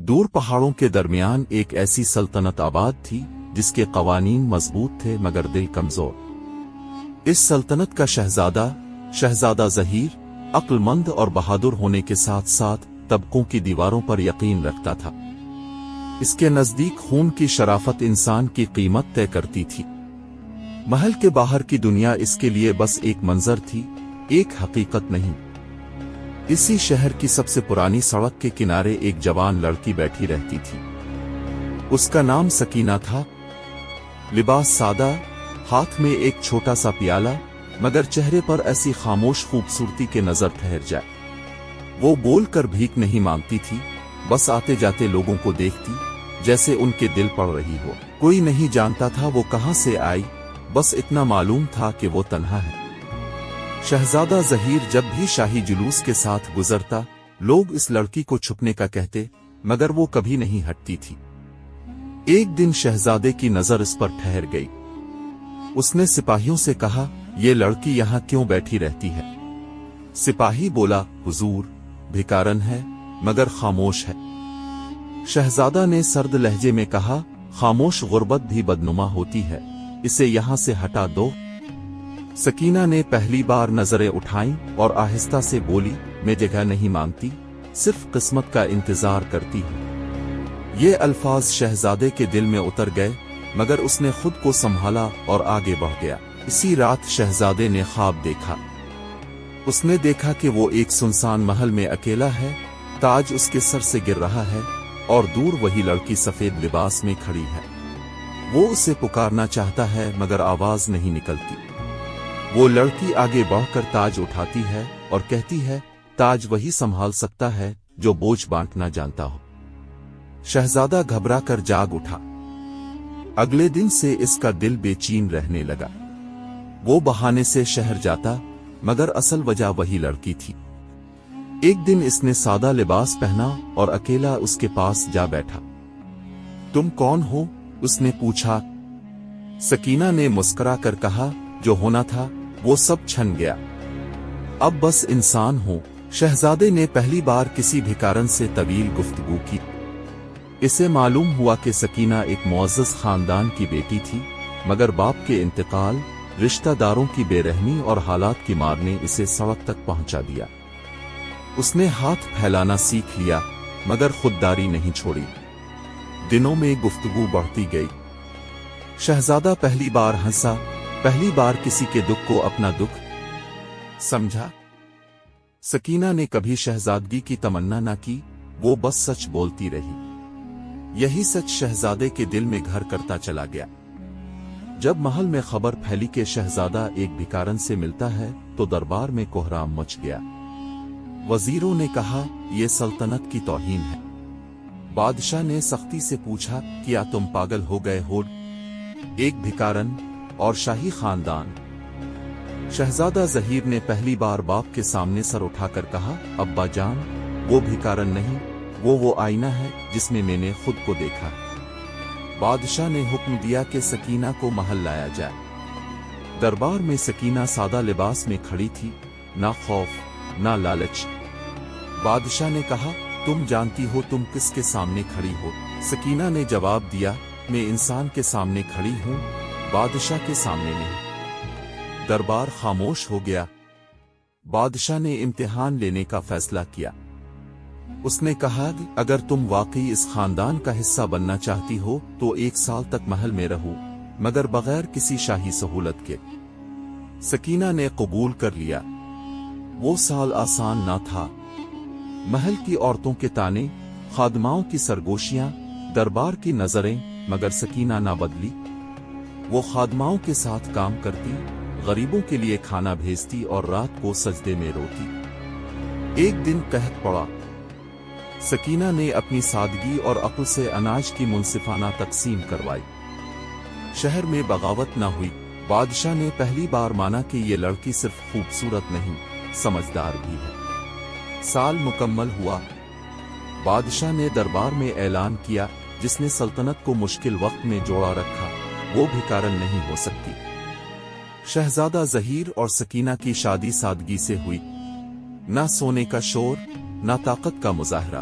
دور پہاڑوں کے درمیان ایک ایسی سلطنت آباد تھی جس کے قوانین مضبوط تھے مگر دل کمزور۔ اس سلطنت کا شہزادہ ظہیر عقل مند اور بہادر ہونے کے ساتھ ساتھ طبقوں کی دیواروں پر یقین رکھتا تھا۔ اس کے نزدیک خون کی شرافت انسان کی قیمت طے کرتی تھی۔ محل کے باہر کی دنیا اس کے لیے بس ایک منظر تھی، ایک حقیقت نہیں۔ اسی شہر کی سب سے پرانی سڑک کے کنارے ایک جوان لڑکی بیٹھی رہتی تھی۔ اس کا نام سکینہ تھا۔ لباس سادہ، ہاتھ میں ایک چھوٹا سا پیالہ، مگر چہرے پر ایسی خاموش خوبصورتی کے نظر ٹھہر جائے۔ وہ بول کر بھیک نہیں مانگتی تھی، بس آتے جاتے لوگوں کو دیکھتی جیسے ان کے دل پڑ رہی ہو۔ کوئی نہیں جانتا تھا وہ کہاں سے آئی، بس اتنا معلوم تھا کہ وہ تنہا ہے۔ شہزادہ ظہیر جب بھی شاہی جلوس کے ساتھ گزرتا، لوگ اس لڑکی کو چھپنے کا کہتے، مگر وہ کبھی نہیں ہٹتی تھی۔ ایک دن شہزادے کی نظر اس پر ٹھہر گئی۔ اس نے سپاہیوں سے کہا، یہ لڑکی یہاں کیوں بیٹھی رہتی ہے؟ سپاہی بولا، حضور، بھکارن ہے مگر خاموش ہے۔ شہزادہ نے سرد لہجے میں کہا، خاموش غربت بھی بدنما ہوتی ہے، اسے یہاں سے ہٹا دو۔ سکینہ نے پہلی بار نظریں اٹھائیں اور آہستہ سے بولی، میں جگہ نہیں مانگتی، صرف قسمت کا انتظار کرتی ہوں۔ یہ الفاظ شہزادے کے دل میں اتر گئے، مگر اس نے خود کو سنبھالا اور آگے بڑھ گیا۔ اسی رات شہزادے نے خواب دیکھا۔ اس نے دیکھا کہ وہ ایک سنسان محل میں اکیلا ہے، تاج اس کے سر سے گر رہا ہے اور دور وہی لڑکی سفید لباس میں کھڑی ہے۔ وہ اسے پکارنا چاہتا ہے مگر آواز نہیں نکلتی۔ وہ لڑکی آگے بڑھ کر تاج اٹھاتی ہے اور کہتی ہے، تاج وہی سنبھال سکتا ہے جو بوجھ بانٹنا جانتا ہو۔ شہزادہ گھبرا کر جاگ اٹھا۔ اگلے دن سے اس کا دل بے چین رہنے لگا۔ وہ بہانے سے شہر جاتا، مگر اصل وجہ وہی لڑکی تھی۔ ایک دن اس نے سادہ لباس پہنا اور اکیلا اس کے پاس جا بیٹھا۔ تم کون ہو؟ اس نے پوچھا۔ سکینہ نے مسکرا کر کہا، جو ہونا تھا وہ سب چھن گیا، اب بس انسان ہوں۔ شہزادے نے پہلی بار کسی بھکارن سے طویل گفتگو کی۔ اسے معلوم ہوا کہ سکینہ ایک معزز خاندان کی بیٹی تھی، مگر باپ کے انتقال، رشتہ داروں کی بے رحمی اور حالات کی مار نے اسے سڑک تک پہنچا دیا۔ اس نے ہاتھ پھیلانا سیکھ لیا، مگر خودداری نہیں چھوڑی۔ دنوں میں گفتگو بڑھتی گئی۔ شہزادہ پہلی بار ہنسا، پہلی بار کسی کے دکھ کو اپنا دکھ سمجھا۔ سکینہ نے کبھی شہزادگی کی تمنا نہ کی، وہ بس سچ بولتی رہی۔ یہی سچ شہزادے کے دل میں گھر کرتا چلا گیا۔ جب محل میں خبر پھیلی کہ شہزادہ ایک بھکارن سے ملتا ہے تو دربار میں کوہرام مچ گیا۔ وزیروں نے کہا، یہ سلطنت کی توہین ہے۔ بادشاہ نے سختی سے پوچھا، کیا تم پاگل ہو گئے ہو؟ ایک بھکارن اور شاہی خاندان؟ شہزادہ ظہیر نے پہلی بار باپ کے سامنے سر اٹھا کر کہا، ابا جان، وہ بھکارن نہیں، وہ آئینہ ہے جس میں میں نے خود کو دیکھا ہے۔ بادشاہ نے حکم دیا کہ سکینہ کو محل لایا جائے۔ دربار میں سکینہ سادہ لباس میں کھڑی تھی، نہ خوف نہ لالچ۔ بادشاہ نے کہا، تم جانتی ہو تم کس کے سامنے کھڑی ہو؟ سکینہ نے جواب دیا، میں انسان کے سامنے کھڑی ہوں، بادشاہ کے سامنے نہیں۔ دربار خاموش ہو گیا۔ بادشاہ نے امتحان لینے کا فیصلہ کیا۔ اس نے کہا، اگر تم واقعی اس خاندان کا حصہ بننا چاہتی ہو تو 1 سال تک محل میں رہو، مگر بغیر کسی شاہی سہولت کے۔ سکینہ نے قبول کر لیا۔ وہ سال آسان نہ تھا۔ محل کی عورتوں کے تانے، خادماؤں کی سرگوشیاں، دربار کی نظریں، مگر سکینہ نہ بدلی۔ وہ خادماؤں کے ساتھ کام کرتی، غریبوں کے لیے کھانا بھیجتی اور رات کو سجدے میں روتی۔ ایک دن قحط پڑا۔ سکینہ نے اپنی سادگی اور عقل سے اناج کی منصفانہ تقسیم کروائی۔ شہر میں بغاوت نہ ہوئی۔ بادشاہ نے پہلی بار مانا کہ یہ لڑکی صرف خوبصورت نہیں، سمجھدار بھی ہے۔ سال مکمل ہوا۔ بادشاہ نے دربار میں اعلان کیا، جس نے سلطنت کو مشکل وقت میں جوڑا رکھا، وہ بھکارن نہیں ہو سکتی۔ شہزادہ ظہیر اور سکینہ کی شادی سادگی سے ہوئی، نہ سونے کا شور، نہ طاقت کا مظاہرہ۔